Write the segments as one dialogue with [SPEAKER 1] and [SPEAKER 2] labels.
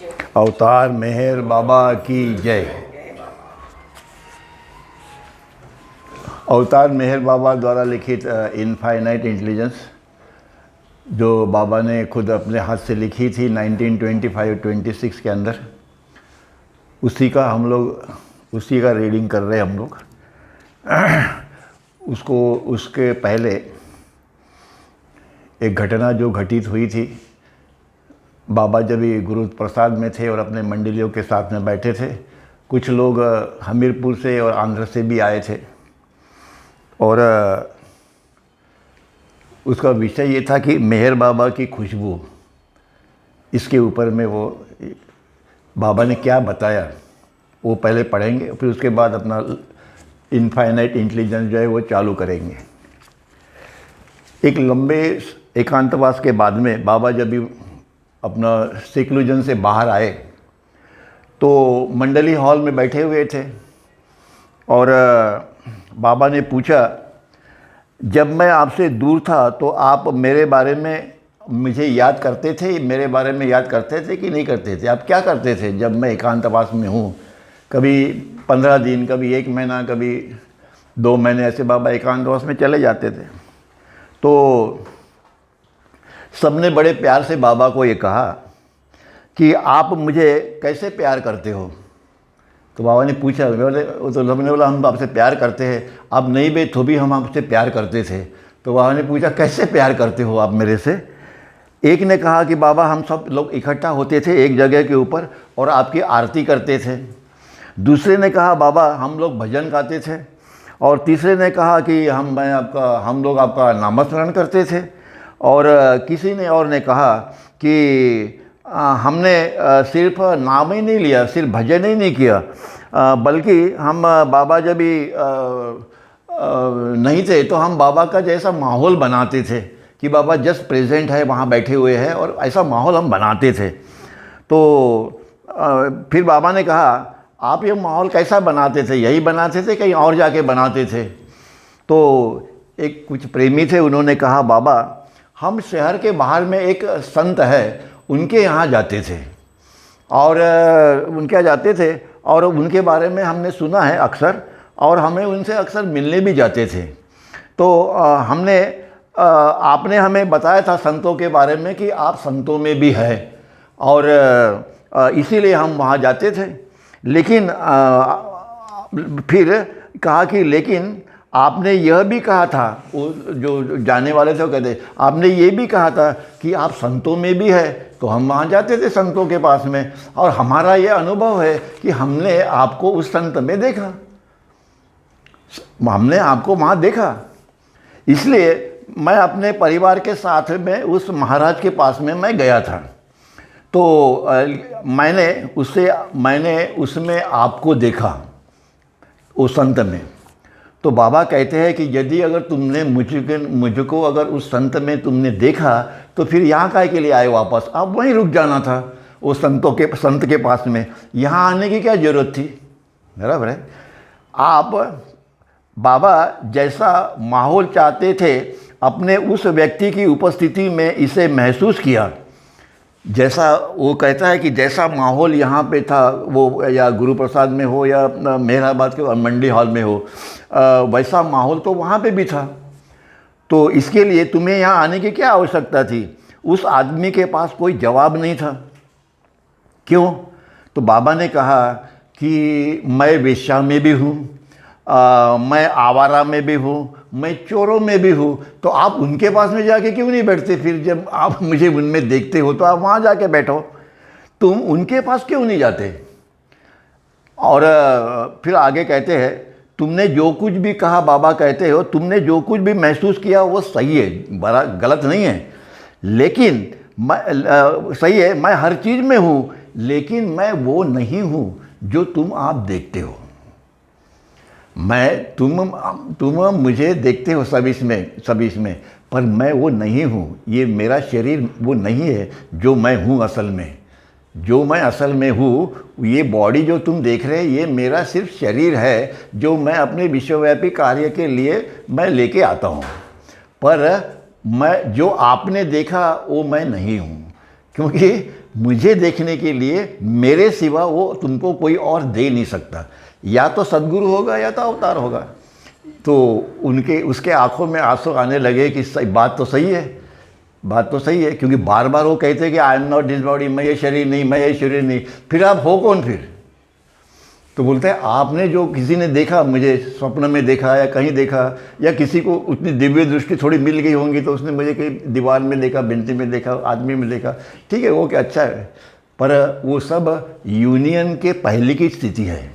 [SPEAKER 1] अवतार मेहर बाबा की जय। अवतार मेहर बाबा द्वारा लिखित इनफाइनाइट इंटेलिजेंस, जो बाबा ने खुद अपने हाथ से लिखी थी 1925-26 के अंदर, उसी का रीडिंग कर रहे हैं हम लोग। उसके पहले एक घटना जो घटित हुई थी, बाबा जब ये गुरु प्रसाद में थे और अपने मंडलियों के साथ में बैठे थे, कुछ लोग हमीरपुर से और आंध्र से भी आए थे, और उसका विषय ये था कि मेहर बाबा की खुशबू। इसके ऊपर में वो बाबा ने क्या बताया वो पहले पढ़ेंगे, फिर उसके बाद अपना इनफाइनाइट इंटेलिजेंस जो है वो चालू करेंगे। एक लंबे एकांतवास के बाद में बाबा जब भी अपना सेक्लूजन से बाहर आए तो मंडली हॉल में बैठे हुए थे, और बाबा ने पूछा, जब मैं आपसे दूर था तो आप मेरे बारे में मुझे याद करते थे, मेरे बारे में याद करते थे कि नहीं करते थे? आप क्या करते थे जब मैं एकांतवास में हूँ? कभी 15 दिन, कभी 1 महीना, कभी 2 महीने, ऐसे बाबा एकांतवास में चले जाते थे। तो सबने बड़े प्यार से बाबा को ये कहा कि आप मुझे कैसे प्यार करते हो? तो बाबा ने पूछा, तो सबने बोला, हम आपसे प्यार करते हैं। आप नहीं भी तो भी हम आपसे प्यार करते थे। तो बाबा ने पूछा, कैसे प्यार करते हो आप मेरे से? एक ने कहा कि बाबा, हम सब लोग इकट्ठा होते थे एक जगह के ऊपर और आपकी आरती करते थे। दूसरे ने कहा, बाबा, हम लोग भजन गाते थे। और तीसरे ने कहा कि हम लोग आपका नामस्मरण करते थे। और किसी ने और ने कहा कि हमने सिर्फ नाम ही नहीं लिया, सिर्फ भजन ही नहीं किया, बल्कि हम बाबा जब भी नहीं थे तो हम बाबा का जैसा माहौल बनाते थे कि बाबा जस्ट प्रेजेंट है, वहाँ बैठे हुए हैं, और ऐसा माहौल हम बनाते थे। तो फिर बाबा ने कहा, आप ये माहौल कैसा बनाते थे? यही बनाते थे, कहीं और जाके बनाते थे? तो एक कुछ प्रेमी थे, उन्होंने कहा, बाबा, हम शहर के बाहर में एक संत है, उनके यहाँ जाते थे, और उनके यहाँ जाते थे और उनके बारे में हमने सुना है अक्सर, और हमें उनसे अक्सर मिलने भी जाते थे। तो आपने हमें बताया था संतों के बारे में कि आप संतों में भी है, और इसीलिए हम वहाँ जाते थे। लेकिन फिर कहा कि लेकिन आपने यह भी कहा था, वो जो जाने वाले थे वो कहते, आपने ये भी कहा था कि आप संतों में भी है। तो हम वहाँ जाते थे संतों के पास में, और हमारा ये अनुभव है कि हमने आपको उस संत में देखा, हमने आपको वहाँ देखा। इसलिए मैं अपने परिवार के साथ में उस महाराज के पास में मैं गया था। तो मैंने उसमें आपको देखा, उस संत में। तो बाबा कहते हैं कि यदि अगर तुमने मुझको अगर उस संत में तुमने देखा तो फिर यहाँ काहे के लिए आए वापस? आप वहीं रुक जाना था वो संत के पास में, यहाँ आने की क्या ज़रूरत थी? बराबर है। आप बाबा जैसा माहौल चाहते थे, अपने उस व्यक्ति की उपस्थिति में इसे महसूस किया। जैसा वो कहता है कि जैसा माहौल यहाँ पे था, वो या गुरु प्रसाद में हो या मेहराबाद के मंडी हॉल में हो, वैसा माहौल तो वहाँ पे भी था। तो इसके लिए तुम्हें यहाँ आने की क्या आवश्यकता थी? उस आदमी के पास कोई जवाब नहीं था। क्यों? तो बाबा ने कहा कि मैं वेश्या में भी हूँ, मैं आवारा में भी हूँ, मैं चोरों में भी हूँ। तो आप उनके पास में जाके क्यों नहीं बैठते? फिर जब आप मुझे उनमें देखते हो तो आप वहाँ जाके बैठो, तुम उनके पास क्यों नहीं जाते? और फिर आगे कहते हैं, तुमने जो कुछ भी कहा, बाबा कहते हो, तुमने जो कुछ भी महसूस किया वो सही है, बड़ा गलत नहीं है। लेकिन सही है, मैं हर चीज़ में हूँ, लेकिन मैं वो नहीं हूँ जो आप देखते हो। तुम मुझे देखते हो सभी इसमें, पर मैं वो नहीं हूँ। ये मेरा शरीर वो नहीं है जो मैं हूँ असल में। जो मैं असल में हूँ, ये बॉडी जो तुम देख रहे हैं, ये मेरा सिर्फ शरीर है जो मैं अपने विश्वव्यापी कार्य के लिए मैं लेके आता हूँ। पर मैं जो आपने देखा वो मैं नहीं हूँ, क्योंकि मुझे देखने के लिए मेरे सिवा वो तुमको कोई और दे नहीं सकता, या तो सद्गुरु होगा या तो अवतार होगा। तो उनके उसके आंखों में आंसू आने लगे कि बात तो सही है, बात तो सही है, क्योंकि बार बार वो कहते हैं कि I am not this body, मैं ये शरीर नहीं, मैं ये शरीर नहीं। फिर आप हो कौन फिर? तो बोलते हैं आपने जो किसी ने देखा, मुझे स्वप्न में देखा या कहीं देखा, या किसी को उतनी दिव्य दृष्टि थोड़ी मिल गई होंगी तो उसने मुझे कहीं दीवार में देखा, भिंती में देखा, आदमी में देखा, ठीक है, वो क्या अच्छा है, पर वो सब यूनियन के पहले की स्थिति है।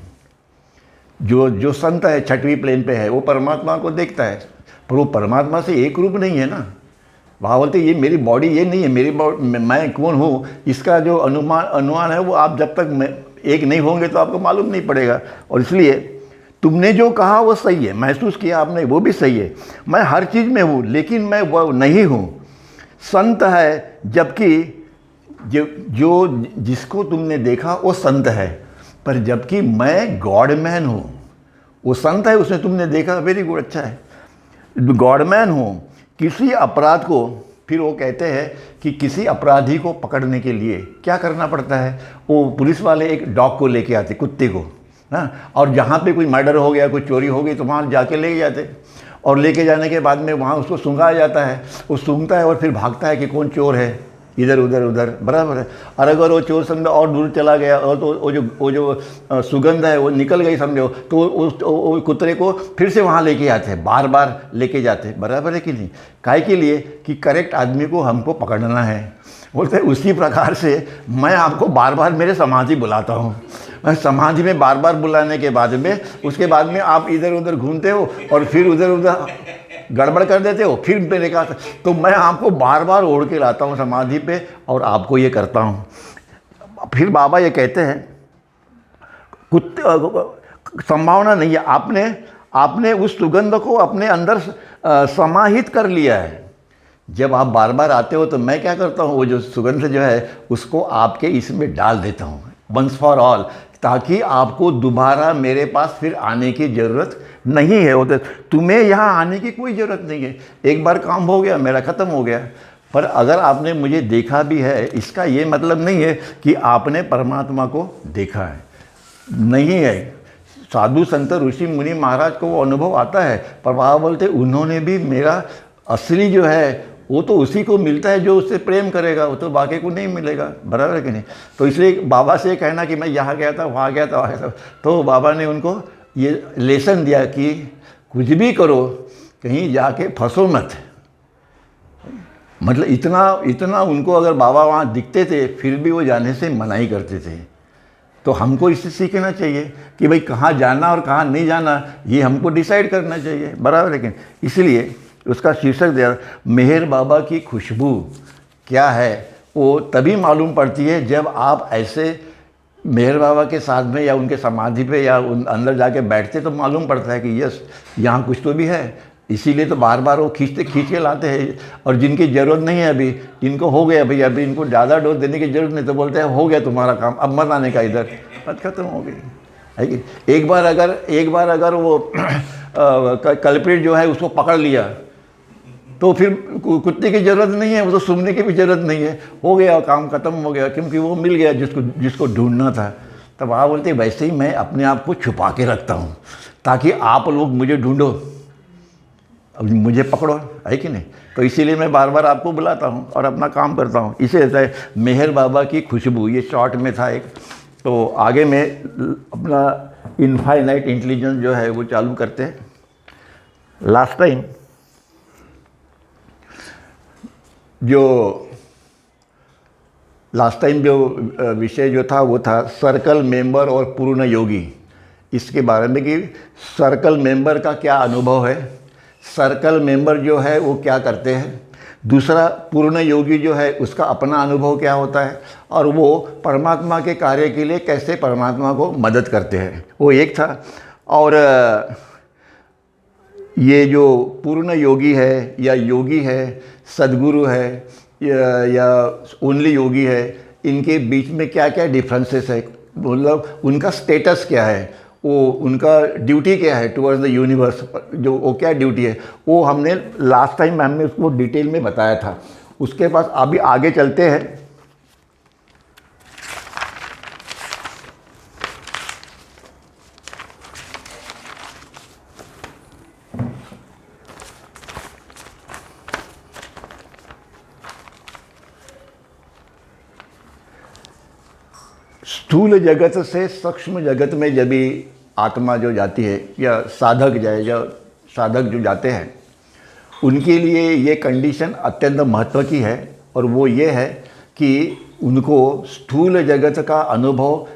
[SPEAKER 1] जो संत है छठवीं प्लेन पे है, वो परमात्मा को देखता है, पर वो परमात्मा से एक रूप नहीं है ना। वहाँ बोलते ये मेरी बॉडी ये नहीं है, मेरी बॉडी मैं कौन हूँ, इसका जो अनुमान है वो आप जब तक एक नहीं होंगे तो आपको मालूम नहीं पड़ेगा। और इसलिए तुमने जो कहा वो सही है, महसूस किया आपने वो भी सही है, मैं हर चीज़ में हूँ लेकिन मैं वो नहीं हूँ। संत है जबकि जो जिसको तुमने देखा वो संत है, पर जबकि मैं गॉड मैन हूँ। वो संत है, उसने तुमने देखा, वेरी गुड, अच्छा है, गॉड मैन हूँ। किसी अपराध को, फिर वो कहते हैं कि किसी अपराधी को पकड़ने के लिए क्या करना पड़ता है, वो पुलिस वाले एक डॉग को लेके आते, कुत्ते को, हाँ, और जहाँ पे कोई मर्डर हो गया, कोई चोरी हो गई तो वहाँ जाके ले जाते, और लेके जाने के बाद में वहाँ उसको सूंघाया जाता है, वो सूंघता है और फिर भागता है कि कौन चोर है, इधर उधर उधर, बराबर है। और अगर वो चोर समझो और दूर चला गया और तो वो जो सुगंध है वो निकल गई समझो, तो उस कुत्ते को फिर से वहाँ लेके आते हैं, बार बार लेके जाते हैं, बराबर है कि नहीं? काहे के लिए? कि करेक्ट आदमी को हमको पकड़ना है। बोलते हैं उसी प्रकार से मैं आपको बार बार मेरे समाधि बुलाता हूँ। समाधि में बार बार बुलाने के बाद में, उसके बाद में आप इधर उधर घूमते हो और फिर उधर उधर गड़बड़ कर देते हो, फिर मैंने कहा तो मैं आपको बार बार ओढ़ के लाता हूँ समाधि पे और आपको ये करता हूँ। फिर बाबा ये कहते हैं कुत्ते संभावना नहीं है, आपने उस सुगंध को अपने अंदर समाहित कर लिया है। जब आप बार बार आते हो तो मैं क्या करता हूँ, वो जो सुगंध जो है उसको आपके इसमें डाल देता हूँ वंस फॉर ऑल, ताकि आपको दोबारा मेरे पास फिर आने की ज़रूरत नहीं है। होते तुम्हें यहाँ आने की कोई ज़रूरत नहीं है, एक बार काम हो गया, मेरा ख़त्म हो गया। पर अगर आपने मुझे देखा भी है, इसका ये मतलब नहीं है कि आपने परमात्मा को देखा है, नहीं है। साधु संत ऋषि मुनि महाराज को वो अनुभव आता है, पर वह बोलते उन्होंने भी मेरा असली जो है वो तो उसी को मिलता है जो उससे प्रेम करेगा, वो तो बाकी को नहीं मिलेगा, बराबर है कि नहीं? तो इसलिए बाबा से कहना कि मैं यहाँ गया था, वहाँ गया था, वहाँ गया था, तो बाबा ने उनको ये लेसन दिया कि कुछ भी करो कहीं जाके फंसो मत। मतलब इतना उनको अगर बाबा वहाँ दिखते थे फिर भी वो जाने से मनाही करते थे। तो हमको इससे सीखना चाहिए कि भाई कहाँ जाना और कहाँ नहीं जाना ये हमको डिसाइड करना चाहिए, बराबर है कि नहीं? इसलिए उसका शीर्षक दिया मेहर बाबा की खुशबू क्या है, वो तभी मालूम पड़ती है जब आप ऐसे मेहर बाबा के साथ में या उनके समाधि पे या अंदर जाके बैठते तो मालूम पड़ता है कि यस यहाँ कुछ तो भी है। इसीलिए तो बार बार वो खींच के लाते हैं। और जिनकी ज़रूरत नहीं है अभी, इनको हो गया भाई, अभी इनको ज़्यादा डोज देने की ज़रूरत नहीं, तो बोलते हैं हो गया तुम्हारा काम, अब मत आने का इधर, बात खत्म हो गई है कि? एक बार अगर वो कल्प्रिट जो है उसको पकड़ लिया तो फिर कुत्ते की ज़रूरत नहीं है, वो तो सूंघने की भी ज़रूरत नहीं है, हो गया काम, ख़त्म हो गया, क्योंकि वो मिल गया जिसको ढूंढना था। तब आप बोलते वैसे ही मैं अपने आप को छुपा के रखता हूँ ताकि आप लोग मुझे ढूंढो, अब मुझे पकड़ो, है कि नहीं? तो इसीलिए मैं बार बार आपको बुलाता हूँ और अपना काम करता हूँ। इसे ऐसा है मेहर बाबा की खुशबू, ये शॉर्ट में था एक। तो आगे में अपना इनफाइनाइट इंटेलिजेंस जो है वो चालू करते हैं। लास्ट टाइम जो विषय जो था वो था सर्कल मेंबर और पूर्ण योगी। इसके बारे में कि सर्कल मेंबर का क्या अनुभव है, सर्कल मेंबर जो है वो क्या करते हैं, दूसरा पूर्ण योगी जो है उसका अपना अनुभव क्या होता है, और वो परमात्मा के कार्य के लिए कैसे परमात्मा को मदद करते हैं, वो एक था। और ये जो पूर्ण योगी है या योगी है, सद्गुरु है या ओनली योगी है, इनके बीच में क्या क्या डिफरेंसेस है, मतलब उनका स्टेटस क्या है, वो उनका ड्यूटी क्या है टुवर्ड्स द यूनिवर्स, जो वो क्या ड्यूटी है, वो हमने लास्ट टाइम हमने उसको डिटेल में बताया था। उसके पास अभी आगे चलते हैं। स्थूल जगत से सूक्ष्म जगत में जब भी आत्मा जो जाती है या साधक जो जाते हैं, उनके लिए ये कंडीशन अत्यंत महत्व की है। और वो ये है कि उनको स्थूल जगत का अनुभव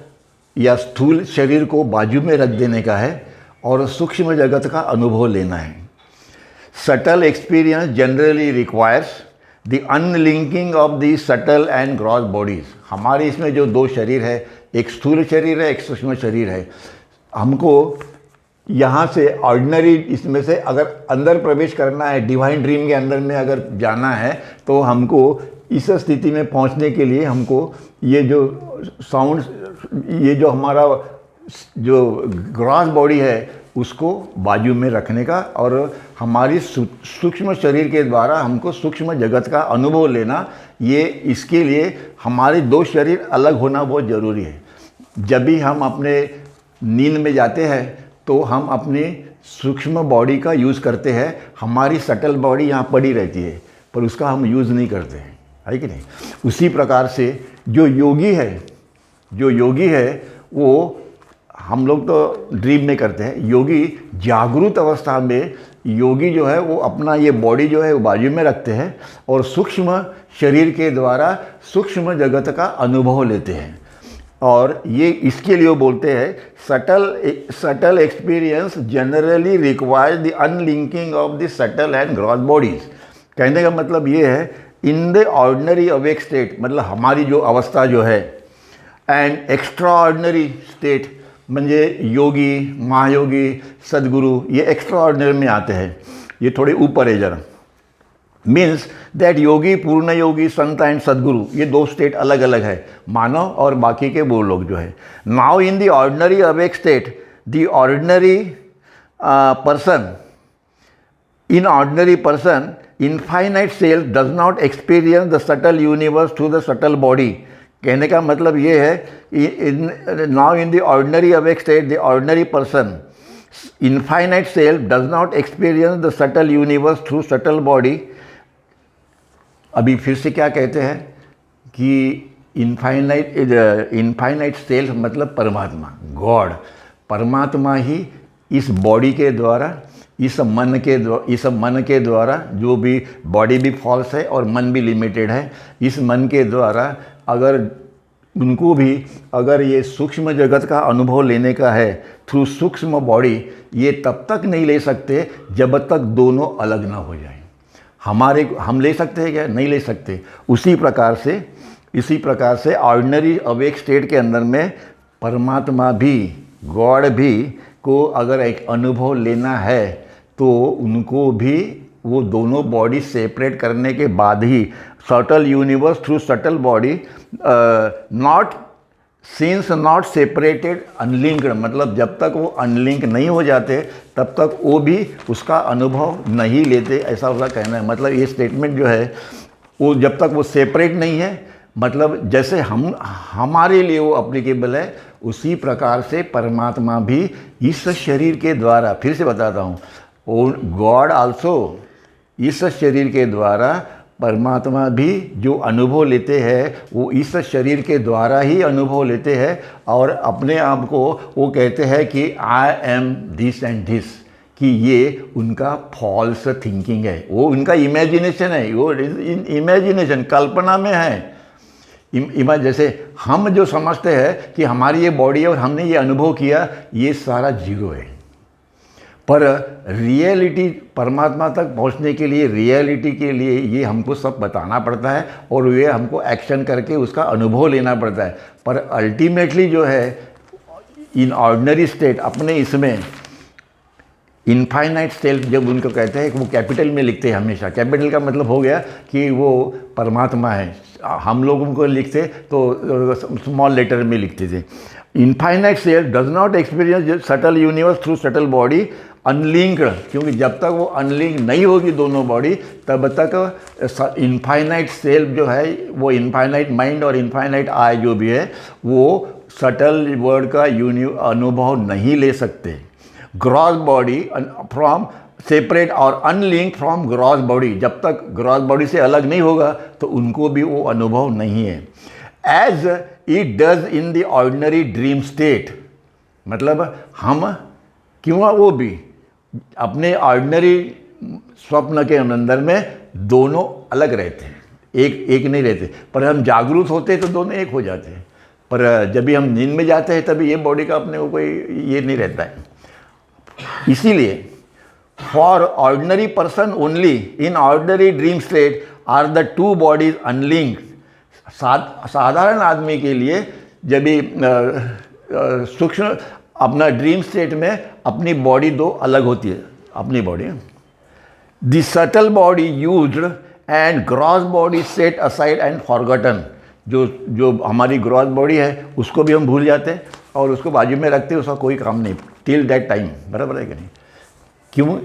[SPEAKER 1] या स्थूल शरीर को बाजू में रख देने का है और सूक्ष्म जगत का अनुभव लेना है। Subtle experience generally requires the unlinking of the subtle and gross bodies. हमारे इसमें जो दो शरीर है, एक स्थूल शरीर है, एक सूक्ष्म शरीर है। हमको यहाँ से ऑर्डिनरी इसमें से अगर अंदर प्रवेश करना है, डिवाइन ड्रीम के अंदर में अगर जाना है, तो हमको इस स्थिति में पहुँचने के लिए हमको ये जो साउंड, ये जो हमारा जो ग्रॉस बॉडी है उसको बाजू में रखने का और हमारी सूक्ष्म शरीर के द्वारा हमको सूक्ष्म जगत का अनुभव लेना, ये इसके लिए हमारे दो शरीर अलग होना बहुत ज़रूरी है। जब भी हम अपने नींद में जाते हैं तो हम अपनी सूक्ष्म बॉडी का यूज़ करते हैं, हमारी सटल बॉडी यहाँ पड़ी रहती है पर उसका हम यूज़ नहीं करते हैं, है कि नहीं। उसी प्रकार से जो योगी है वो हम लोग तो ड्रीम में करते हैं, योगी जागृत अवस्था में योगी जो है वो अपना ये बॉडी जो है वो बाजू में रखते हैं और सूक्ष्म शरीर के द्वारा सूक्ष्म जगत का अनुभव लेते हैं। और ये इसके लिए वो बोलते हैं subtle experience generally requires the unlinking of the subtle and gross bodies. कहने का मतलब ये है इन द ऑर्डिनरी अवेक स्टेट, मतलब हमारी जो अवस्था जो है, एंड एक्स्ट्रा ऑर्डिनरी स्टेट म्हणजे योगी, महायोगी, सदगुरु, ये एक्स्ट्रा ऑर्डिनरी में आते हैं, ये थोड़े ऊपर है जरा। मीन्स दैट योगी, पूर्ण योगी, संत एंड सदगुरु, ये दो स्टेट अलग अलग है, मानव और बाकी के वो लोग जो है। Now in the ordinary awake state the ordinary person, in ordinary person infinite self does not experience the subtle universe through the subtle body. कहने का मतलब ये है now in the ordinary awake state the ordinary person infinite self does not experience the subtle universe through subtle body. अभी फिर से क्या कहते हैं कि इनफाइनाइट सेल्फ मतलब परमात्मा, गॉड, परमात्मा ही इस बॉडी के द्वारा, इस मन के द्वारा, जो भी बॉडी भी फॉल्स है और मन भी लिमिटेड है, इस मन के द्वारा अगर उनको भी अगर ये सूक्ष्म जगत का अनुभव लेने का है थ्रू सूक्ष्म बॉडी, ये तब तक नहीं ले सकते जब तक दोनों अलग ना हो जाए। हम ले सकते हैं क्या? नहीं ले सकते। इसी प्रकार से ऑर्डिनरी अवेक स्टेट के अंदर में परमात्मा भी, गॉड भी को अगर एक अनुभव लेना है तो उनको भी वो दोनों बॉडी सेपरेट करने के बाद ही subtle universe through subtle body, not since not separated unlinked, मतलब जब तक वो अनलिंक नहीं हो जाते तब तक वो भी उसका अनुभव नहीं लेते, ऐसा उसका कहना है। मतलब ये स्टेटमेंट जो है वो जब तक वो सेपरेट नहीं है, मतलब जैसे हमारे लिए वो अप्लीकेबल है, उसी प्रकार से परमात्मा भी इस शरीर के द्वारा, फिर से बताता हूँ, गॉड आल्सो इस शरीर के द्वारा, परमात्मा भी जो अनुभव लेते हैं वो इस शरीर के द्वारा ही अनुभव लेते हैं और अपने आप को वो कहते हैं कि I am this and this, कि ये उनका फॉल्स थिंकिंग है, वो उनका इमेजिनेशन है, वो इमेजिनेशन कल्पना में है। जैसे हम जो समझते हैं कि हमारी ये बॉडी है और हमने ये अनुभव किया, ये सारा जीरो है। पर रियलिटी, परमात्मा तक पहुंचने के लिए, रियलिटी के लिए ये हमको सब बताना पड़ता है और ये हमको एक्शन करके उसका अनुभव लेना पड़ता है। पर अल्टीमेटली जो है इन ऑर्डिनरी स्टेट, अपने इसमें इनफाइनाइट सेल्फ जब उनको कहते हैं, वो कैपिटल में लिखते हैं हमेशा। कैपिटल का मतलब हो गया कि वो परमात्मा है, हम लोग उनको लिखते तो स्मॉल लेटर में लिखते थे। Infinite self does not experience subtle universe through subtle body unlinked, क्योंकि जब तक वो अनलिंक नहीं होगी दोनों बॉडी, तब तक इनफाइनाइट सेल्फ जो है, वो इनफाइनाइट माइंड और इनफाइनाइट आई जो भी है, वो सटल वर्ड का अनुभव नहीं ले सकते। ग्रॉस बॉडी फ्रॉम सेपरेट और अनलिंक फ्रॉम ग्रॉस बॉडी, जब तक ग्रॉस बॉडी से अलग नहीं होगा तो उनको भी वो अनुभव नहीं है। As it does in the ordinary dream state. मतलब हम क्यों वो भी अपने ऑर्डिनरी स्वप्न के अंदर में दोनों अलग रहते हैं, एक नहीं रहते, पर हम जागरूक होते हैं तो दोनों एक हो जाते हैं। पर जब भी हम नींद में जाते हैं तभी ये बॉडी का अपने को कोई ये नहीं रहता है। इसीलिए for ordinary person only in ordinary dream state are the two bodies unlinked. साधारण आदमी के लिए जब भी सूक्ष्म अपना ड्रीम स्टेट में अपनी बॉडी दो अलग होती है, अपनी body the subtle body used and gross body set aside and forgotten. जो हमारी ग्रॉस बॉडी है उसको भी हम भूल जाते हैं और उसको बाजू में रखते हैं, उसका कोई काम नहीं टिल दैट टाइम। बराबर है कि नहीं?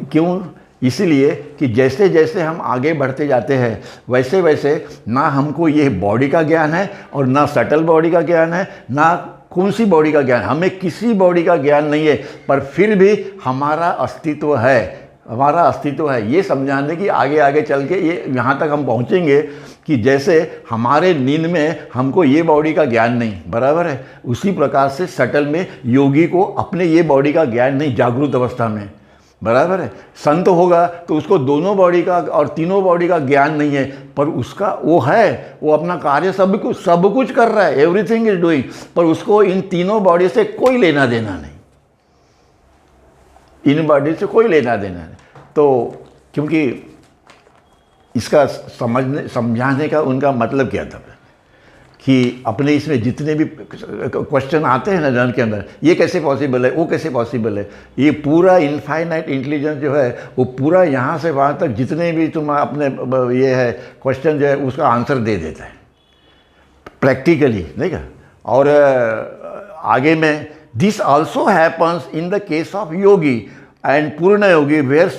[SPEAKER 1] क्यों? इसीलिए कि जैसे जैसे हम आगे बढ़ते जाते हैं वैसे वैसे ना हमको ये बॉडी का ज्ञान है और ना सटल बॉडी का ज्ञान है, ना कौन सी बॉडी का ज्ञान, हमें किसी बॉडी का ज्ञान नहीं है, पर फिर भी हमारा अस्तित्व है, हमारा अस्तित्व है। ये समझाने की आगे आगे चल के ये यहाँ तक हम पहुँचेंगे कि जैसे हमारे नींद में हमको ये बॉडी का ज्ञान नहीं, बराबर है, उसी प्रकार से सटल में योगी को अपने ये बॉडी का ज्ञान नहीं जागरूक अवस्था में, बराबर है। संत होगा तो उसको दोनों बॉडी का और तीनों बॉडी का ज्ञान नहीं है, पर उसका वो है, वो अपना कार्य सब कुछ कर रहा है, एवरीथिंग इज डूइंग, पर उसको इन तीनों बॉडी से कोई लेना देना नहीं, इन बॉडी से कोई लेना देना नहीं। तो क्योंकि इसका समझाने का उनका मतलब क्या था कि अपने इसमें जितने भी क्वेश्चन आते हैं ना जन के अंदर, ये कैसे पॉसिबल है, वो कैसे पॉसिबल है, ये पूरा इनफाइनाइट इंटेलिजेंस जो है वो पूरा यहाँ से वहाँ तक जितने भी तुम अपने ये है क्वेश्चन जो है उसका आंसर दे देता है प्रैक्टिकली, नहीं क्या? और आगे में this also happens in the case of Yogi and पूर्ण योगी वेयर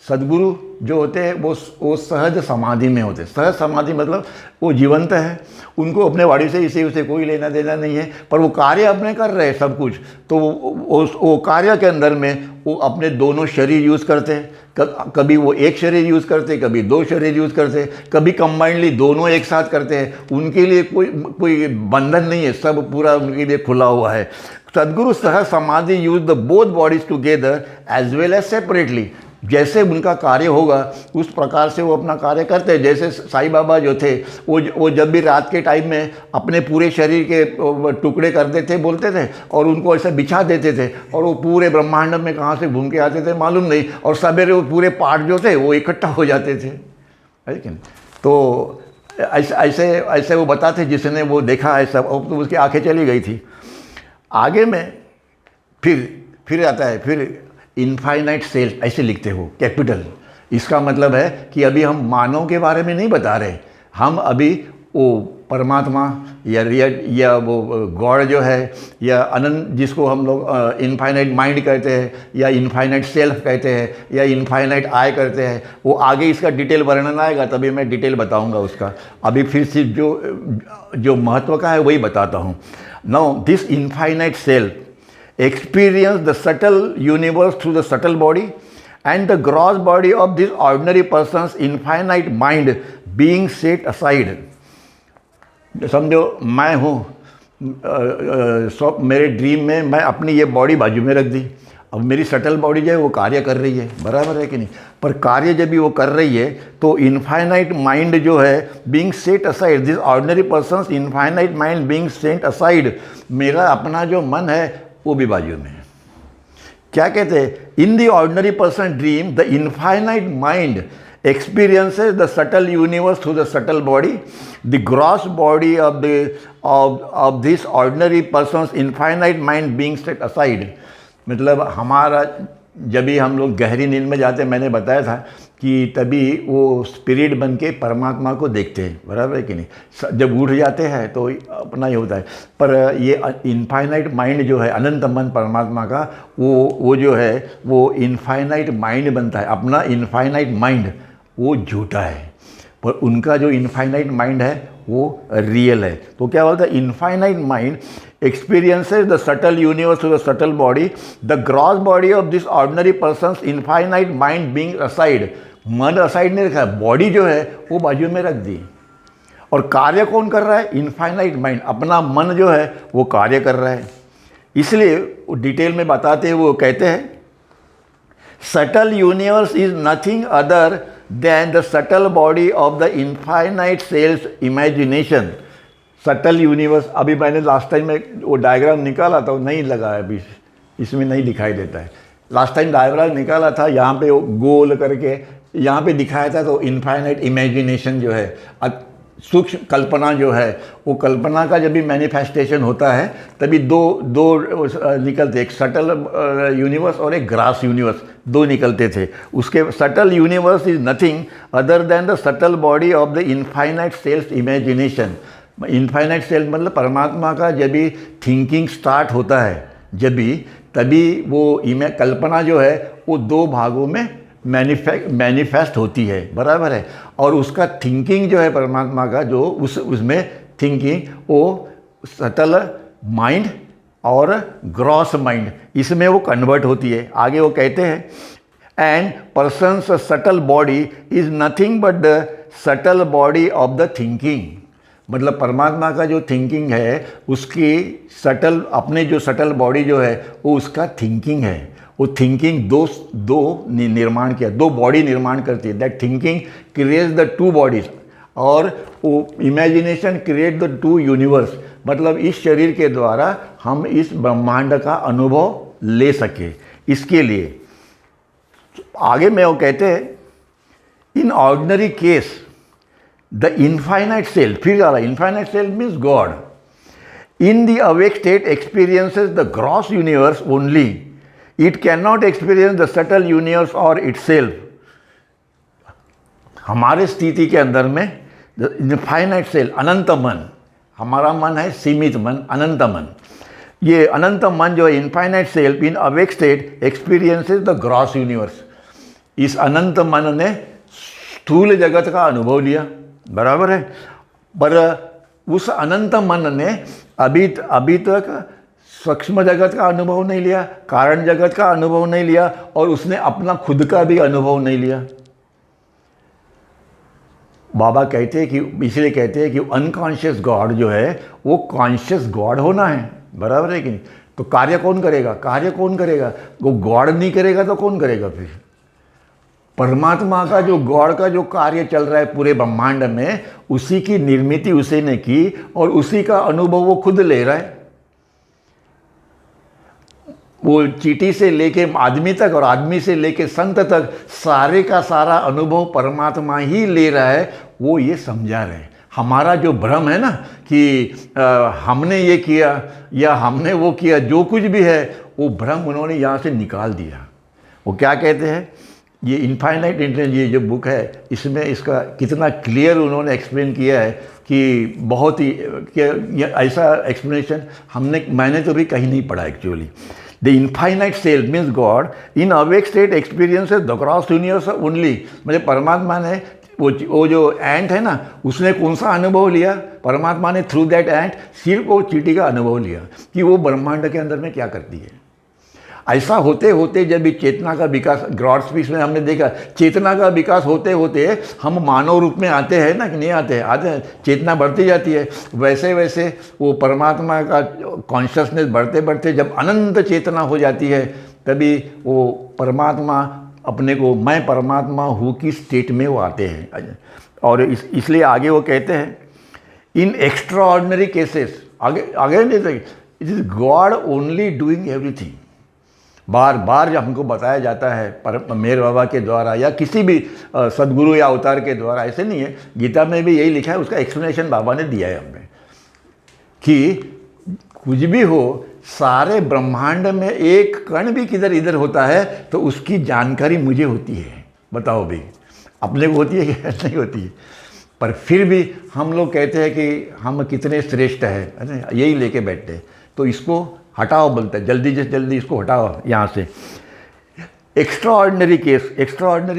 [SPEAKER 1] सद्गुरु जो होते हैं वो सहज समाधि में होते हैं। सहज समाधि मतलब वो जीवंत है, उनको अपने वाणी से इसे उसे कोई लेना देना नहीं है, पर वो कार्य अपने कर रहे हैं सब कुछ। तो वो कार्य के अंदर में वो अपने दोनों शरीर यूज़ करते हैं, कभी वो एक शरीर यूज़ करते हैं, कभी दो शरीर यूज़ करते हैं, कभी कंबाइंडली दोनों एक साथ करते हैं। उनके लिए कोई बंधन नहीं है, सब पूरा उनके लिए खुला हुआ है। Sadguru sahaj samadhi use the both bodies together as well as separately. जैसे उनका कार्य होगा उस प्रकार से वो अपना कार्य करते हैं। जैसे साईं बाबा जो थे वो जब भी रात के टाइम में अपने पूरे शरीर के टुकड़े करते थे, बोलते थे, और उनको ऐसे बिछा देते थे और वो पूरे ब्रह्मांड में कहाँ से घूम के आते थे मालूम नहीं, और सवेरे वो पूरे पार्ट जो थे वो इकट्ठा हो जाते थे, है कि नहीं? तो ऐसे वो बताते, जिसने वो देखा है सब, अब तो उसकी आंखें चली गई थी। आगे में फिर आता है, फिर इनफाइनाइट सेल्फ ऐसे लिखते हो कैपिटल। इसका मतलब है कि अभी हम मानव के बारे में नहीं बता रहे, हम अभी वो परमात्मा या वो गॉड जो है या अनंत, जिसको हम लोग इनफाइनाइट माइंड कहते हैं या इनफाइनाइट सेल्फ कहते हैं या इनफाइनाइट आई कहते हैं, वो आगे इसका डिटेल वर्णन आएगा तभी मैं डिटेल बताऊंगा उसका। अभी फिर सिर्फ जो महत्व का है वही बताता हूँ। Now this infinite self experience the subtle universe through the subtle body and the gross body of this ordinary person's infinite mind being set aside। समझो मैं हूँ, मेरे ड्रीम में मैं अपनी ये बॉडी बाजू में रख दी, अब मेरी सटल बॉडी जो है वो कार्य कर रही है, बराबर है कि नहीं? पर कार्य जब भी वो कर रही है तो इनफाइनाइट माइंड जो है being set aside, this ordinary persons infinite mind being set aside, मेरा अपना जो मन है वो भी बाजू में है। क्या कहते हैं? इन the ordinary person dream the infinite mind experiences the subtle universe through the subtle body, the gross body of this ordinary person's infinite mind being set aside। मतलब हमारा जब भी हम लोग गहरी नींद में जाते हैं, मैंने बताया था कि तभी वो स्पिरिट बन के परमात्मा को देखते हैं, बराबर है कि नहीं? जब उठ जाते हैं तो अपना ही होता है, पर ये इनफाइनाइट माइंड जो है, अनंत मन परमात्मा का, वो जो है वो इनफाइनाइट माइंड बनता है। अपना इनफाइनाइट माइंड वो झूठा है, पर उनका जो इनफाइनाइट माइंड है वो रियल है। तो क्या बोलता है? Infinite mind experiences the subtle universe through the subtle body, the gross body of this ordinary person's infinite mind being aside। मन असाइड नहीं रखा, बॉडी जो है वो बाजू में रख दी, और कार्य कौन कर रहा है? इनफाइनाइट माइंड, अपना मन जो है वो कार्य कर रहा है। इसलिए वो डिटेल में बताते हैं, वो कहते हैं subtle universe is nothing other than the subtle body of the infinite self's imagination. Subtle universe, अभी मैंने लास्ट टाइम में वो डायग्राम निकाला था, वो नहीं लगा है अभी, इसमें नहीं दिखाई देता है। लास्ट टाइम डायग्राम निकाला था, यहाँ पे वो गोल करके यहाँ पे दिखाया था, तो इनफाइनाइट इमेजिनेशन जो है, सूक्ष्म कल्पना जो है, वो कल्पना का जब भी मैनिफेस्टेशन होता है तभी दो निकलते, एक सटल यूनिवर्स और एक ग्रास यूनिवर्स, दो निकलते थे। उसके subtle universe is nothing other than the subtle body of the infinite self's imagination. Infinite self's मतलब परमात्मा का जब भी थिंकिंग स्टार्ट होता है, जब भी, तभी वो कल्पना जो है वो दो भागों में मैनिफेस्ट होती है, बराबर है। और उसका थिंकिंग जो है परमात्मा का, जो उसमें थिंकिंग, वो सटल माइंड और ग्रॉस माइंड, इसमें वो कन्वर्ट होती है। आगे वो कहते हैं and persons subtle body is nothing but the subtle body of the thinking. मतलब परमात्मा का जो थिंकिंग है, उसकी सटल, अपने जो सटल बॉडी जो है वो उसका थिंकिंग है। वो थिंकिंग दो निर्माण किया, दो बॉडी निर्माण करती है। That thinking creates the two bodies, और वो imagination create the two universe. मतलब इस शरीर के द्वारा हम इस ब्रह्मांड का अनुभव ले सके, इसके लिए। आगे में वो कहते हैं in ordinary case the infinite self, फिर आ रहा, infinite self means God, in the awake state experiences the gross universe only, it can not experience the subtle universe और इटसेल्फ। हमारे स्थिति के अंदर में द इनफाइनाइट सेल्फ, अनंत मन, हमारा मन है सीमित मन, अनंत मन, ये अनंत मन जो है infinite self in awake state experiences the gross universe. इस अनंत मन ने स्थूल जगत का अनुभव लिया, बराबर है, पर उस अनंत मन ने अभी तक सूक्ष्म जगत का अनुभव नहीं लिया, कारण जगत का अनुभव नहीं लिया, और उसने अपना खुद का भी अनुभव नहीं लिया। बाबा कहते हैं कि, इसलिए कहते हैं कि अनकॉन्शियस गॉड जो है वो कॉन्शियस गॉड होना है, बराबर है कि नहीं? तो कार्य कौन करेगा? कार्य कौन करेगा? वो गॉड नहीं करेगा तो कौन करेगा? फिर परमात्मा का जो गॉड का जो कार्य चल रहा है पूरे ब्रह्मांड में, उसी की निर्मिति उसी ने की और उसी का अनुभव वो खुद ले रहा है। वो चींटी से लेके आदमी तक और आदमी से लेके संत तक सारे का सारा अनुभव परमात्मा ही ले रहा है, वो ये समझा रहे हैं। हमारा जो भ्रम है ना कि हमने ये किया या हमने वो किया, जो कुछ भी है वो भ्रम उन्होंने यहाँ से निकाल दिया। वो क्या कहते हैं, ये इनफाइनाइट इंटेलिजेंस, ये जो बुक है, इसमें इसका कितना क्लियर उन्होंने एक्सप्लेन किया है कि बहुत ही ऐसा एक्सप्लेनेशन मैंने तो भी कहीं नहीं पढ़ा actually. The infinite self means God in awake state experiences the cross universe only. मतलब परमात्मा ने वो जो एंट है ना, उसने कौन सा अनुभव लिया? परमात्मा ने थ्रू दैट एंट सिर्फ वो चींटी का अनुभव लिया कि वो ब्रह्मांड के अंदर में क्या करती है। ऐसा होते होते जब भी चेतना का विकास, ग्रॉड स्पीच में हमने देखा, चेतना का विकास होते होते हम मानव रूप में आते हैं ना, कि नहीं आते हैं, चेतना बढ़ती जाती है। वैसे वैसे वो परमात्मा का कॉन्शियसनेस बढ़ते बढ़ते जब अनंत चेतना हो जाती है, तभी वो परमात्मा अपने को मैं परमात्मा हूँ की स्टेट में वो आते हैं। और इसलिए आगे वो कहते हैं इन एक्स्ट्रा ऑर्डिनरी केसेस, आगे नहीं थे, it is God only doing everything. बार बार जब हमको बताया जाता है मेहर बाबा के द्वारा या किसी भी सदगुरु या अवतार के द्वारा, ऐसे नहीं है, गीता में भी यही लिखा है, उसका एक्सप्लेनेशन बाबा ने दिया है हमें कि कुछ भी हो, सारे ब्रह्मांड में एक कण भी किधर इधर होता है तो उसकी जानकारी मुझे होती है। बताओ भाई, अपने को होती है कि नहीं होती है? पर फिर भी हम लोग कहते हैं कि हम कितने श्रेष्ठ हैं, यही लेके बैठते हैं। तो इसको हटाओ, बोलते हैं जल्दी से जल्दी इसको हटाओ यहाँ से। एक्स्ट्रा ऑर्डिनरी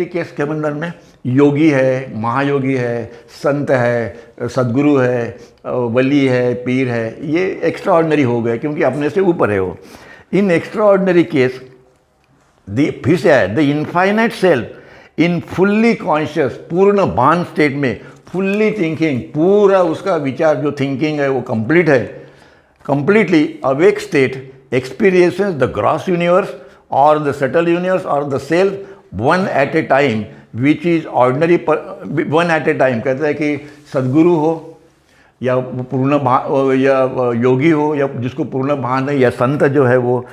[SPEAKER 1] केस के अंदर में योगी है, महायोगी है, संत है, सदगुरु है, वली है, पीर है, ये एक्स्ट्रा ऑर्डिनरी हो गए क्योंकि अपने से ऊपर है वो। इन एक्स्ट्रा ऑर्डिनरी केस फिर से है the infinite self in fully conscious, पूर्ण भान स्टेट में फुल्ली थिंकिंग, पूरा उसका विचार जो थिंकिंग है वो कंप्लीट है, completely awake state experiences the gross universe or the subtle universe or the self one at a time, which is ordinary one at a time। कहते हैं कि सदगुरु हो या पूर्ण या योगी हो या जिसको पूर्ण भान है या संत जो है वो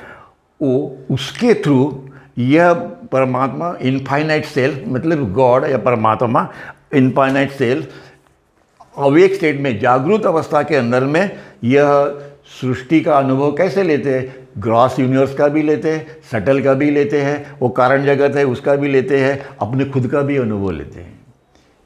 [SPEAKER 1] उसके थ्रू यह परमात्मा इनफाइनाइट सेल्फ मतलब गॉड या परमात्मा इनफाइनाइट सेल्फ अवेक स्टेट में जागृत अवस्था के अंदर में यह सृष्टि का अनुभव कैसे लेते हैं, ग्रॉस यूनिवर्स का भी लेते हैं, सटल का भी लेते हैं, वो कारण जगत है उसका भी लेते हैं, अपने खुद का भी अनुभव लेते हैं।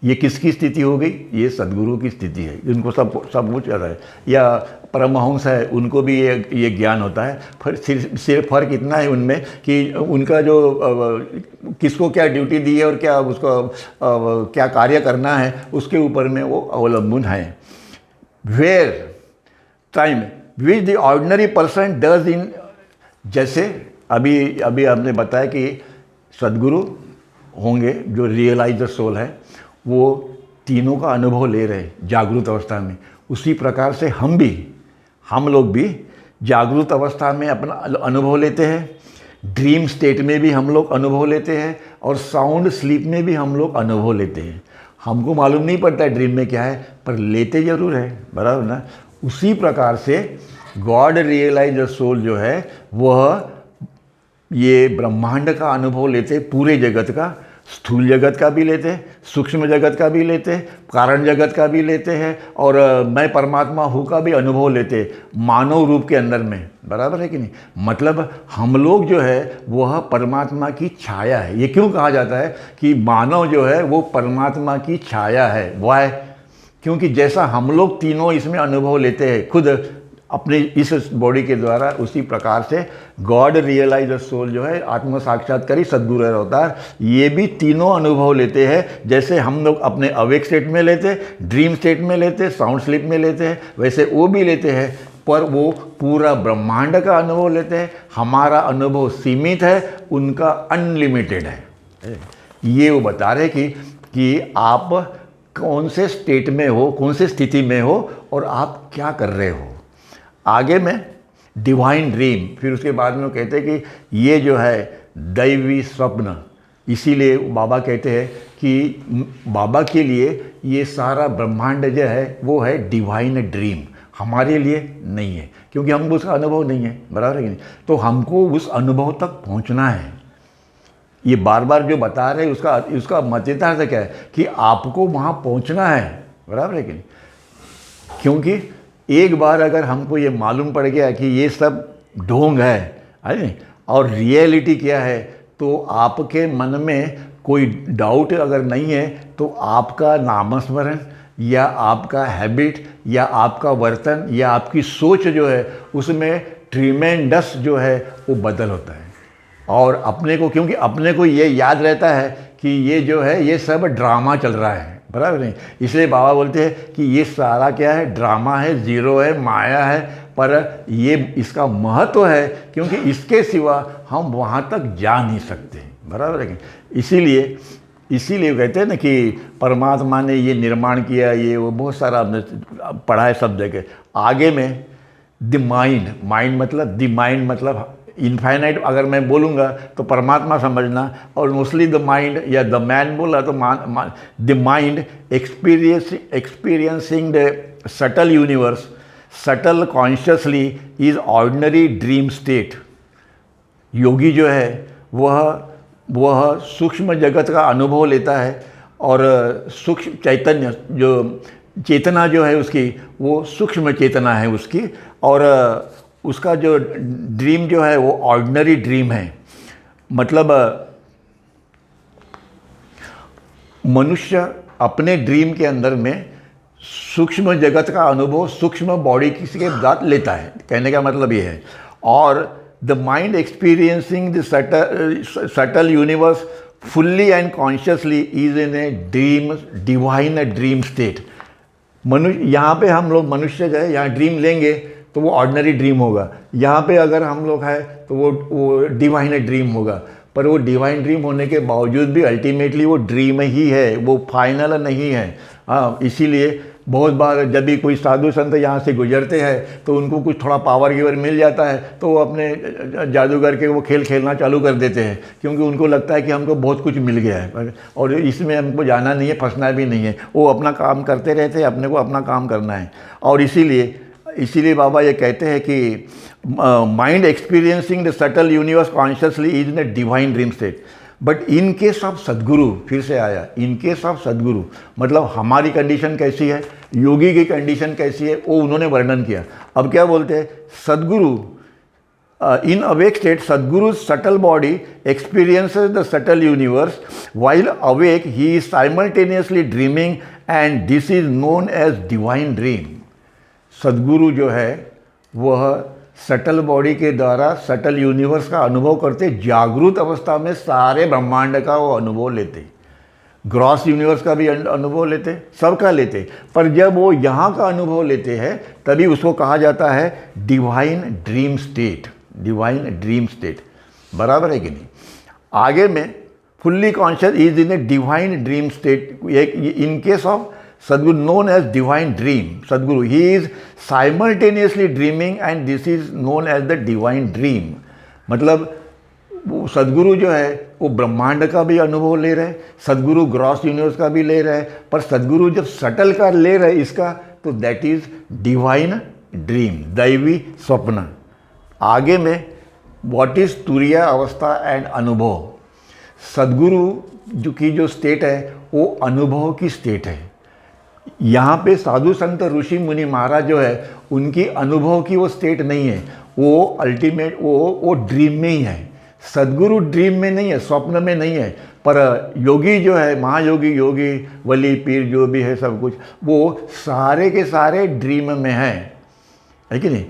[SPEAKER 1] ये किसकी स्थिति हो गई? ये सद्गुरु की स्थिति है, जिनको सब कुछ आता है। या परमहंस है, उनको भी ये ज्ञान होता है। सिर्फ फर्क इतना है उनमें कि उनका जो किसको क्या ड्यूटी दी है और क्या उसको क्या कार्य करना है उसके ऊपर में वो अवलंबन है। Where time which the ordinary person does in, जैसे अभी आपने बताया कि सद्गुरु होंगे जो रियलाइज द सोल है, वो तीनों का अनुभव ले रहे जागृत अवस्था में। उसी प्रकार से हम लोग भी जागृत अवस्था में अपना अनुभव लेते हैं, ड्रीम स्टेट में भी हम लोग अनुभव लेते हैं और साउंड स्लीप में भी हम लोग अनुभव लेते हैं। हमको मालूम नहीं पड़ता है ड्रीम में क्या है, पर लेते ज़रूर है, बराबर ना। उसी प्रकार से गॉड रियलाइज सोल जो है वह ये ब्रह्मांड का अनुभव लेते, पूरे जगत का, स्थूल जगत का भी लेते हैं, सूक्ष्म जगत का भी लेते हैं, कारण जगत का भी लेते हैं और मैं परमात्मा हूँ का भी अनुभव लेते हैं मानव रूप के अंदर में, बराबर है कि नहीं। मतलब हम लोग जो है वह परमात्मा की छाया है। ये क्यों कहा जाता है कि मानव जो है वो परमात्मा की छाया है? वाय? क्योंकि जैसा हम लोग तीनों इसमें अनुभव लेते हैं खुद अपने इस बॉडी के द्वारा, उसी प्रकार से गॉड रियलाइज सोल जो है आत्म साक्षात्कारी सद्गुरु अवतार, ये भी तीनों अनुभव लेते हैं। जैसे हम लोग अपने अवेक स्टेट में लेते, ड्रीम स्टेट में लेते, साउंड स्लीप में लेते हैं, वैसे वो भी लेते हैं, पर वो पूरा ब्रह्मांड का अनुभव लेते हैं। हमारा अनुभव सीमित है, उनका अनलिमिटेड है। ये वो बता रहे कि आप कौन से स्टेट में हो, कौन से स्थिति में हो और आप क्या कर रहे हो। आगे में डिवाइन ड्रीम, फिर उसके बाद में वो कहते हैं कि ये जो है दैवी स्वप्न, इसीलिए बाबा कहते हैं कि बाबा के लिए ये सारा ब्रह्मांड जो है वो है डिवाइन ड्रीम, हमारे लिए नहीं है, क्योंकि हमको उसका अनुभव नहीं है, बराबर है कि नहीं। तो हमको उस अनुभव तक पहुंचना है। ये बार बार जो बता रहे उसका मजेदार क्या है कि आपको वहाँ पहुँचना है, बराबर है कि नहीं। क्योंकि एक बार अगर हमको ये मालूम पड़ गया कि ये सब ढोंग है और रियलिटी क्या है, तो आपके मन में कोई डाउट अगर नहीं है तो आपका नामस्मरण या आपका हैबिट या आपका वर्तन या आपकी सोच जो है उसमें ट्रीमेंडस जो है वो बदल होता है। और अपने को, क्योंकि अपने को ये याद रहता है कि ये जो है ये सब ड्रामा चल रहा है, बराबर नहीं। इसलिए बाबा बोलते हैं कि ये सारा क्या है, ड्रामा है, जीरो है, माया है, पर ये इसका महत्व है क्योंकि इसके सिवा हम वहाँ तक जा नहीं सकते, बराबर है। इसीलिए कहते हैं ना कि परमात्मा ने ये निर्माण किया, ये वो बहुत सारा हमने पढ़ा है सब जगह। आगे में द माइंड मतलब इनफाइनाइट अगर मैं बोलूँगा तो परमात्मा समझना, और मोस्टली द माइंड या द मैन बोला तो the mind experiencing the subtle universe, subtle consciously is ordinary dream state. योगी जो है वह सूक्ष्म जगत का अनुभव लेता है और सूक्ष्म चैतन्य जो चेतना जो है उसकी, वो सूक्ष्म चेतना है उसकी, और उसका जो ड्रीम जो है वो ऑर्डिनरी ड्रीम है। मतलब मनुष्य अपने ड्रीम के अंदर में सूक्ष्म जगत का अनुभव सूक्ष्म बॉडी किसी के साथ लेता है, कहने का मतलब ये है। और the mind experiencing the subtle universe fully and consciously is in a dream, divine dream state. यहाँ पे हम लोग मनुष्य जो है यहाँ ड्रीम लेंगे तो वो ऑर्डिनरी ड्रीम होगा, यहाँ पे अगर हम लोग है तो वो डिवाइन ड्रीम होगा। पर वो डिवाइन ड्रीम होने के बावजूद भी अल्टीमेटली वो ड्रीम ही है, वो फाइनल नहीं है। हाँ, इसीलिए बहुत बार जब भी कोई साधु संत यहाँ से गुजरते हैं तो उनको कुछ थोड़ा पावर गिवर मिल जाता है तो वो अपने जादूगर के वो खेल खेलना चालू कर देते हैं, क्योंकि उनको लगता है कि हमको बहुत कुछ मिल गया है और इसमें हमको जाना नहीं है, फंसना भी नहीं है। वो अपना काम करते रहते हैं, अपने को अपना काम करना है। और इसीलिए बाबा ये कहते हैं कि mind experiencing the subtle universe consciously is in a divine dream state, but in case of सदगुरु, फिर से आया इन केस ऑफ सदगुरु, मतलब हमारी कंडीशन कैसी है, योगी की कंडीशन कैसी है, वो उन्होंने वर्णन किया। अब क्या बोलते हैं, Sadguru in awake state Sadguru subtle body experiences the subtle universe while awake he is simultaneously dreaming and this is known as divine dream. Sadguru जो है वह सटल बॉडी के द्वारा सटल यूनिवर्स का अनुभव करते, जागृत अवस्था में सारे ब्रह्मांड का वो अनुभव लेते, ग्रॉस यूनिवर्स का भी अनुभव लेते, सबका लेते। पर जब वो यहाँ का अनुभव लेते हैं तभी उसको कहा जाता है divine dream state, divine dream state. बराबर है कि नहीं? आगे में fully conscious is in a divine dream state in case of Sadguru, known as divine dream. Sadguru, he is simultaneously dreaming and this is known as the divine dream. मतलब वो सदगुरु जो है वो ब्रह्मांड का भी अनुभव ले रहे, सदगुरु ग्रॉस यूनिवर्स का भी ले रहे, पर सदगुरु जब सटल का ले रहे इसका, तो दैट इज डिवाइन ड्रीम, दैवी स्वप्न। आगे में व्हाट इज तुरिया अवस्था एंड अनुभव। सदगुरु की जो स्टेट है वो अनुभव की स्टेट है। यहाँ पे साधु संत ऋषि मुनि महाराज जो है उनकी अनुभव की वो स्टेट नहीं है, वो अल्टीमेट वो ड्रीम में ही है। सदगुरु ड्रीम में नहीं है, स्वप्न में नहीं है, पर योगी जो है, महायोगी, योगी, वली, पीर जो भी है सब कुछ, वो सारे के सारे ड्रीम में है कि नहीं?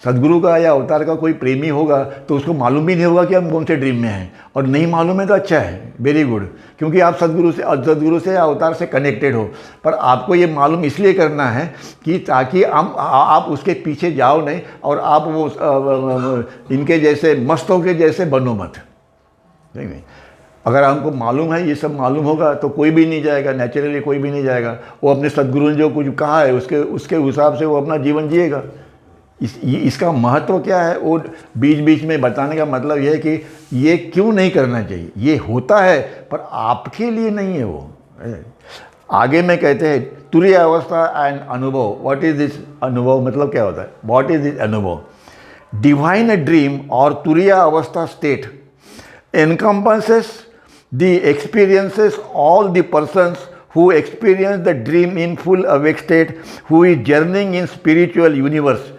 [SPEAKER 1] सदगुरु का या अवतार का कोई प्रेमी होगा तो उसको मालूम भी नहीं होगा कि हम कौन से ड्रीम में हैं, और नहीं मालूम है तो अच्छा है, वेरी गुड, क्योंकि आप सदगुरु से या अवतार से कनेक्टेड हो। पर आपको ये मालूम इसलिए करना है कि ताकि आप उसके पीछे जाओ नहीं और आप वो इनके जैसे मस्तों के जैसे बनो मत। नहीं, अगर हमको मालूम है, ये सब मालूम होगा तो कोई भी नहीं जाएगा, नेचुरली कोई भी नहीं जाएगा। वो अपने सदगुरु ने जो कुछ कहा है उसके हिसाब से वो अपना जीवन जिएगा। इसका महत्व क्या है वो बीच बीच में बताने का मतलब यह है कि ये क्यों नहीं करना चाहिए, ये होता है पर आपके लिए नहीं है वो। आगे में कहते हैं तुरीय अवस्था एंड अनुभव। व्हाट इज दिस अनुभव, मतलब क्या होता है, व्हाट इज दिस अनुभव? डिवाइन ड्रीम और तुरीय अवस्था state encompasses the experiences all the persons who experience the dream in full awake state, who is journeying in spiritual universe।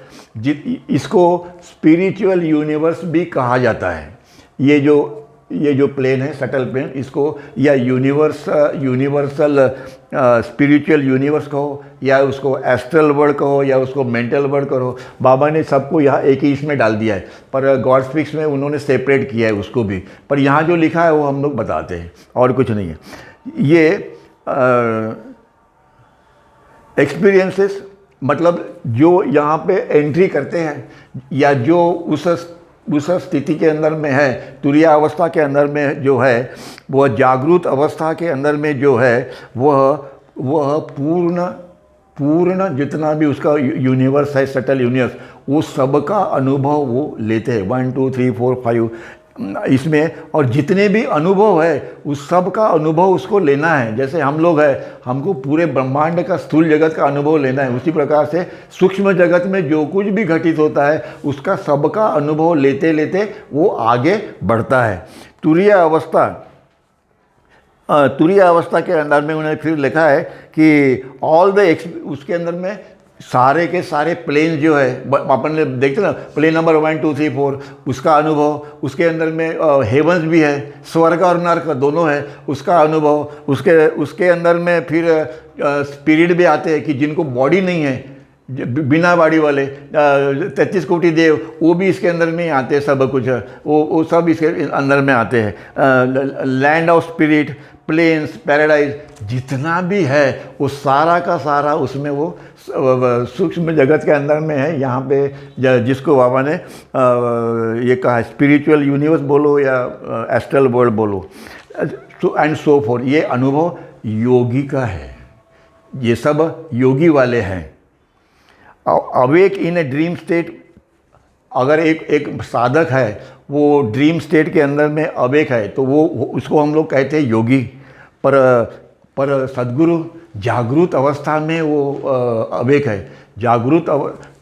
[SPEAKER 1] इसको स्पिरिचुअल यूनिवर्स भी कहा जाता है। ये जो प्लेन है, सटल प्लेन, इसको या यूनिवर्सल स्पिरिचुअल यूनिवर्स कहो, या उसको एस्ट्रल वर्ल्ड कहो, या उसको मेंटल वर्ल्ड कहो। बाबा ने सबको यहाँ एक ही इसमें डाल दिया है, पर गॉड स्पीक्स में उन्होंने सेपरेट किया है उसको भी। पर यहाँ जो लिखा है वो हम लोग बताते हैं, और कुछ नहीं है। ये एक्सपीरियंसेस मतलब जो यहाँ पे एंट्री करते हैं, या जो उस स्थिति के अंदर में है, तुरीय अवस्था के अंदर में जो है, वह जागृत अवस्था के अंदर में जो है, वह पूर्ण जितना भी उसका यूनिवर्स है, सटल यूनिवर्स, वो सबका अनुभव वो लेते हैं। 1 2 3 4 5 इसमें, और जितने भी अनुभव है उस सब का अनुभव उसको लेना है। जैसे हम लोग हैं, हमको पूरे ब्रह्मांड का स्थूल जगत का अनुभव लेना है, उसी प्रकार से सूक्ष्म जगत में जो कुछ भी घटित होता है उसका सबका अनुभव लेते लेते वो आगे बढ़ता है। तुरीय अवस्था के अंदर में उन्होंने फिर लिखा है कि उसके अंदर में सारे के सारे प्लेन जो है, अपन ने देखते ना, प्लेन नंबर 1 2 3 4 उसका अनुभव, उसके अंदर में हेवंस भी है, स्वर्ग और नर्क दोनों है, उसका अनुभव, उसके अंदर में फिर स्पिरिट भी आते हैं कि जिनको बॉडी नहीं है, बिना बॉडी वाले 33 कोटि देव, वो भी इसके अंदर में आते हैं। सब कुछ वो सब इसके अंदर में आते हैं। Land of spirit, planes, paradise, जितना भी है वो सारा का सारा उसमें वो सूक्ष्म जगत के अंदर में है। यहाँ पे जिसको बाबा ने ये कहा स्पिरिचुअल यूनिवर्स बोलो या एस्ट्रल वर्ल्ड बोलो, एंड सो फॉर, ये अनुभव योगी का है। ये सब योगी वाले हैं। Awake in a dream state, अगर एक साधक है वो ड्रीम स्टेट के अंदर में अवेक है तो वो उसको हम लोग कहते हैं योगी। पर सद्गुरु जागृत अवस्था में वो अवेक है,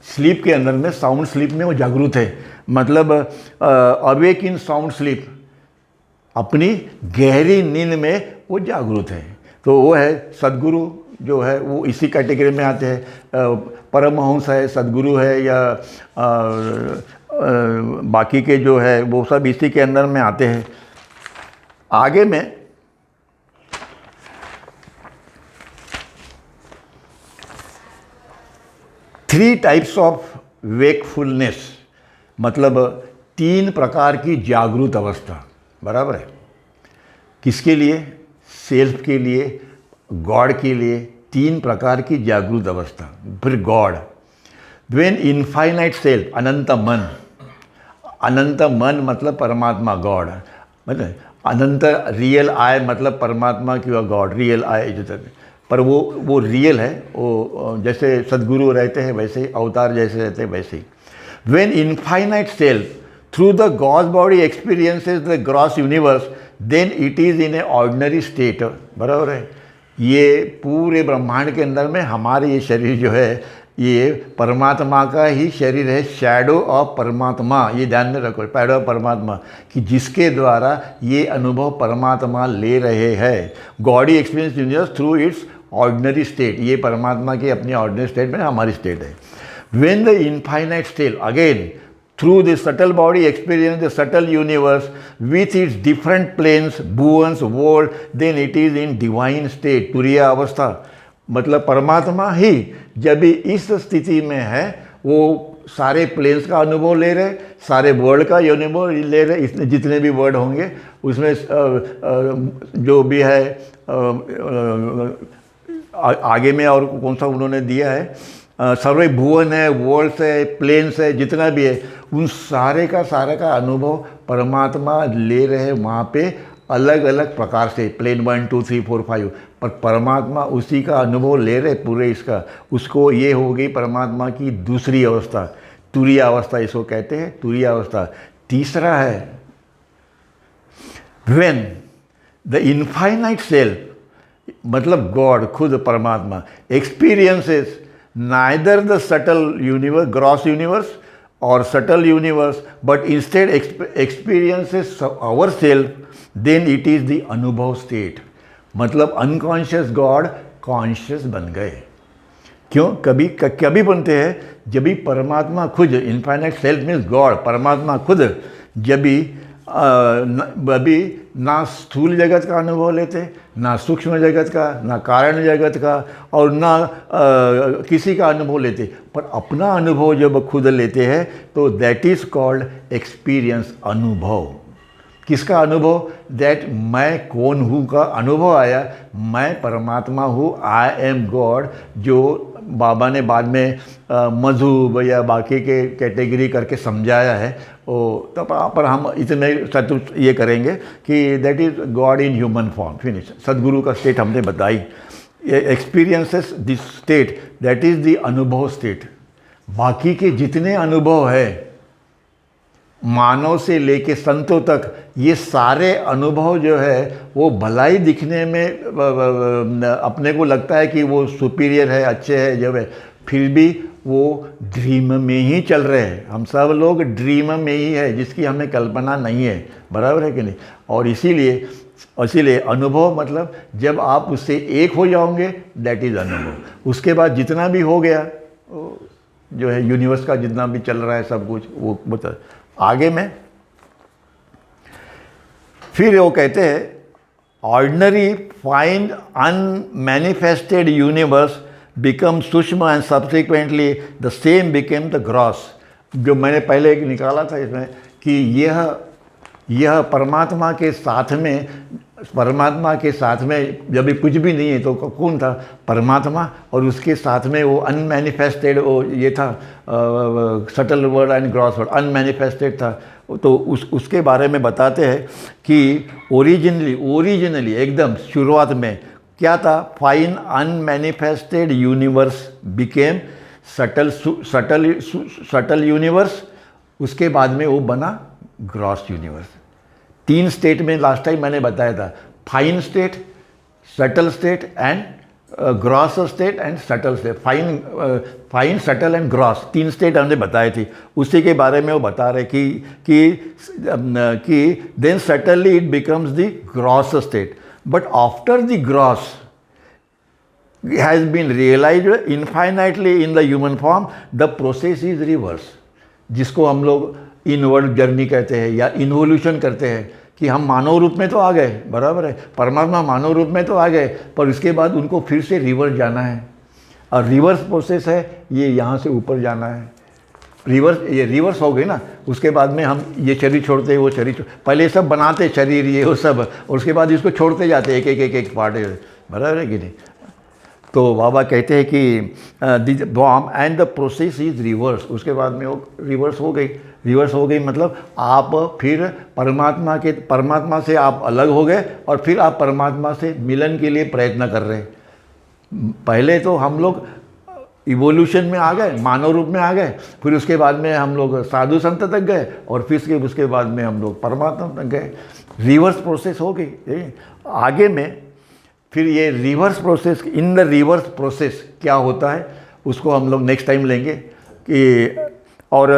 [SPEAKER 1] स्लीप के अंदर में, साउंड स्लीप में वो जागृत है, मतलब अवेक इन साउंड स्लीप, अपनी गहरी नींद में वो जागृत है। तो वो है सद्गुरु, जो है वो इसी कैटेगरी में आते हैं। परमहंस है, सद्गुरु है, या बाकी के जो है वो सब इसी के अंदर में आते हैं। आगे में थ्री टाइप्स ऑफ वेकफुलनेस, मतलब 3 प्रकार की जागृत अवस्था, बराबर है। किसके लिए? सेल्फ के लिए, गॉड के लिए 3 प्रकार की जागृत अवस्था। फिर गॉड, व्हेन इनफाइनाइट सेल्फ, अनंत मन, अनंत मन मतलब परमात्मा, गॉड मतलब अनंत, रियल आई मतलब परमात्मा की गॉड, रियल आई जो तक, पर वो रियल है, वो जैसे सद्गुरु रहते हैं वैसे ही, अवतार जैसे रहते हैं वैसे ही। When infinite self through the god body experiences the gross universe, then it is in a ordinary state, बराबर है। ये पूरे ब्रह्मांड के अंदर में हमारे ये शरीर जो है ये परमात्मा का ही शरीर है, शैडो ऑफ परमात्मा, ये ध्यान में रखो, शैडो ऑफ परमात्मा, कि जिसके द्वारा ये अनुभव परमात्मा ले रहे हैं। Gaudy experience universe through it's ordinary state, ये परमात्मा की अपनी ऑर्डिनरी स्टेट में हमारी स्टेट है। When the infinite state again through the subtle body experience the subtle universe with its different planes, bhuans, world, then it is in divine state, तुरीय अवस्था, मतलब परमात्मा ही जब भी इस स्थिति में है वो सारे प्लेन्स का अनुभव ले रहे, सारे वर्ल्ड का अनुभव ले रहे, इसमें जितने भी वर्ड होंगे उसमें जो भी है आगे में और कौन सा उन्होंने दिया है, सर्वे भुवन है, वर्ल्ड्स है, प्लेन्स है, जितना भी है, उन सारे का अनुभव परमात्मा ले रहे वहाँ पे अलग अलग प्रकार से, प्लेन 1 2 3 4 5, पर परमात्मा उसी का अनुभव ले रहे पूरे इसका। उसको ये हो गई परमात्मा की दूसरी अवस्था, तुरीय अवस्था इसको कहते हैं, तुरीय अवस्था। तीसरा है व्हेन द इनफाइनाइट सेल्फ, मतलब गॉड खुद परमात्मा, experiences neither the subtle universe, gross universe or subtle universe, but instead experiences ourselves, then it is the अनुभव state, मतलब अनकॉन्शियस गॉड कॉन्शियस बन गए। क्यों? कभी बनते हैं जब भी परमात्मा खुद, इनफाइनाइट सेल्फ मीन्स गॉड, परमात्मा खुद जब भी अभी ना स्थूल जगत का अनुभव लेते, ना सूक्ष्म जगत का, ना कारण जगत का, और ना किसी का अनुभव लेते, पर अपना अनुभव जब खुद लेते हैं तो दैट इज़ कॉल्ड एक्सपीरियंस, अनुभव। किसका अनुभव? दैट मैं कौन हूँ का अनुभव आया, मैं परमात्मा हूँ, आई एम गॉड, जो बाबा ने बाद में मधु या बाकी के कैटेगरी करके समझाया है। ओ तब पर हम इतने सतुष्ट ये करेंगे कि that is God in human form, finish. सदगुरु का स्टेट हमने बताई, experiences this state, that is the अनुभव स्टेट। बाकी के जितने अनुभव है मानव से लेके संतों तक, ये सारे अनुभव जो है वो भलाई दिखने में अपने को लगता है कि वो सुपीरियर है, अच्छे है जब है, फिर भी वो ड्रीम में ही चल रहे हैं। हम सब लोग ड्रीम में ही है जिसकी हमें कल्पना नहीं है, बराबर है कि नहीं? और इसीलिए अनुभव मतलब जब आप उससे एक हो जाओगे दैट इज़ अनुभव। उसके बाद जितना भी हो गया जो है यूनिवर्स का जितना भी चल रहा है सब कुछ वो बता। आगे में फिर वो कहते हैं ordinary find unmanifested universe become सूक्ष्म and subsequently the same became the gross. जो मैंने पहले एक निकाला था इसमें कि यह परमात्मा के साथ में जब भी कुछ भी नहीं है तो कौन था? परमात्मा, और उसके साथ में वो अनमैनिफेस्टेड, वो ये था subtle word and gross word, unmanifested था। तो उसके बारे में बताते हैं कि ओरिजिनली एकदम शुरुआत में क्या था? Fine unmanifested universe became subtle universe, उसके बाद में वो बना ग्रॉस यूनिवर्स। 3 स्टेट में लास्ट टाइम मैंने बताया था, fine state, subtle state and gross state and subtle state. Fine subtle and gross 3 state हमने बताए थे। उसी के बारे में वो बता रहे कि then suddenly it becomes the gross state, but after the gross has been realized infinitely in the human form, the process is reverse, जिसको हम लोग इनवर्ड जर्नी कहते हैं या इन्वोल्यूशन करते हैं, कि हम मानव रूप में तो आ गए, बराबर है, परमात्मा मानव रूप में तो आ गए, पर उसके बाद उनको फिर से रिवर्स जाना है। और रिवर्स प्रोसेस है ये, यहाँ से ऊपर जाना है। ये रिवर्स हो गई ना, उसके बाद में हम ये शरीर छोड़ते, वो शरीर पहले सब बनाते शरीर ये वो सब, और उसके बाद इसको छोड़ते जाते एक पार्ट, बराबर है कि नहीं। तो बाबा कहते हैं कि the bomb and the process is reverse, उसके बाद में वो रिवर्स हो गई मतलब आप फिर परमात्मा से आप अलग हो गए और फिर आप परमात्मा से मिलन के लिए प्रयत्न कर रहे हैं। पहले तो हम लोग इवोल्यूशन में आ गए, मानव रूप में आ गए, फिर उसके बाद में हम लोग साधु संत तक गए, और फिर उसके बाद में हम लोग परमात्मा तक गए। रिवर्स प्रोसेस हो गई। आगे में फिर ये reverse process, in the reverse process क्या होता है उसको हम लोग नेक्स्ट टाइम लेंगे कि, और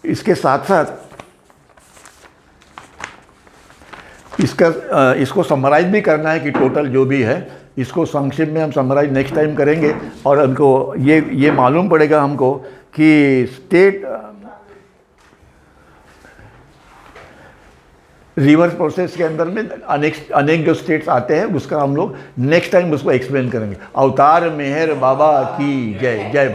[SPEAKER 1] इसके साथ साथ इसको समराइज भी करना है कि टोटल जो भी है इसको संक्षेप में हम समराइज नेक्स्ट टाइम करेंगे। और हमको ये मालूम पड़ेगा हमको कि स्टेट रिवर्स प्रोसेस के अंदर में अनेक जो स्टेट्स आते हैं, उसका हम लोग नेक्स्ट टाइम उसको एक्सप्लेन करेंगे। अवतार मेहर बाबा की जय। जय।